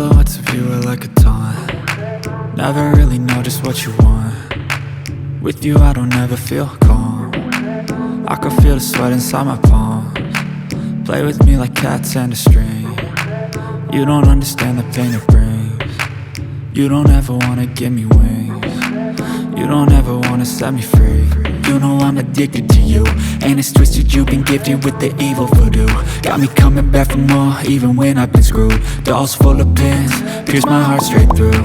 Silhouettes of you are like a taunt. Never really know just what you want. With you I don't ever feel calm. I can feel the sweat inside my palms. Play with me like cats and a string. You don't understand the pain it brings. You don't ever wanna give me wings. You don't ever wanna set me free. You know I'm addicted to you, and it's twisted, you've been gifted with the evil voodoo. Got me coming back for more, even when I've been screwed. Dolls full of pins, pierce my heart straight through.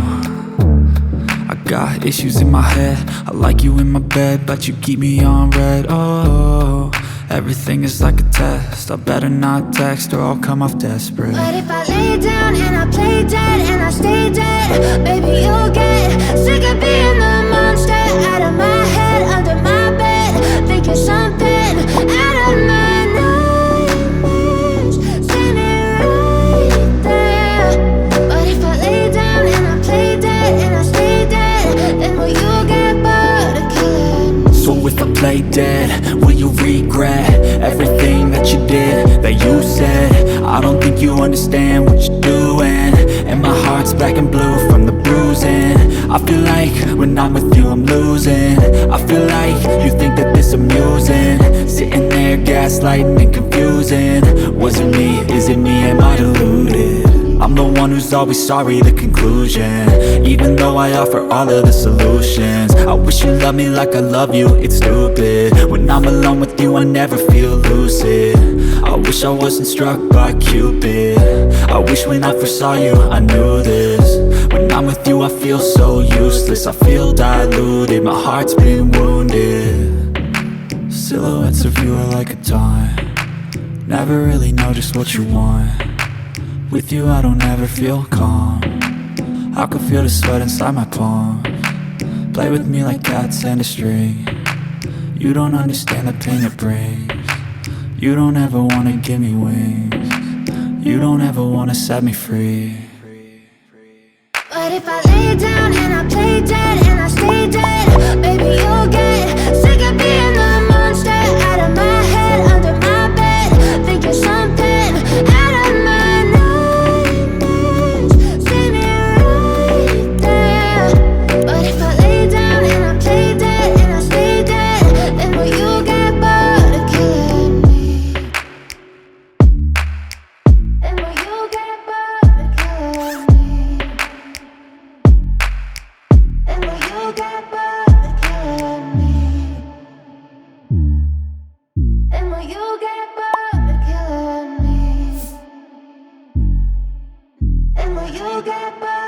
I got issues in my head, I like you in my bed, but you keep me on red. Oh, everything is like a test. I better not text or I'll come off desperate. But if I lay down and I play dead and I stay dead, baby you'll get sick of being the monster out of my head, under my bed, thinking something out of my nightmares, standing right there. But if I lay down and I play dead and I stay dead, then will you get bored of killing me? So if I play dead, will you regret everything that you did, that you said? I don't think you understand what you're doing, and my heart's black and blue from the bruising. I feel like when I'm with you I'm losing. I feel like you think that this amusing, sitting there gaslighting and confusing. Was it me? Is it me? Am I deluded? I'm the one who's always sorry, the conclusion, even though I offer all of the solutions. I wish you loved me like I love you, it's stupid. When I'm alone with you I never feel lucid. I wish I wasn't struck by Cupid. I wish when I first saw you I knew this. When I'm with you I feel so useless, I feel diluted, my heart's been wounded. Silhouettes of you are like a taunt. Never really know just what you want. With you I don't ever feel calm. I can feel the sweat inside my palms. Play with me like cats and a string. You don't understand the pain it brings. You don't ever wanna give me wings. You don't ever wanna set me free. But if I lay down and I play dead and I stay dead, baby you'll get sick of being the monster out of my head, under my bed, thinking something out of my nightmares, standing right there. But if I lay down and I play dead and I stay dead, then will you get bored of killing me? Then will you get bored of killing me? And will you get bored of killing me? And will you get bored of killing me? And will you get bored?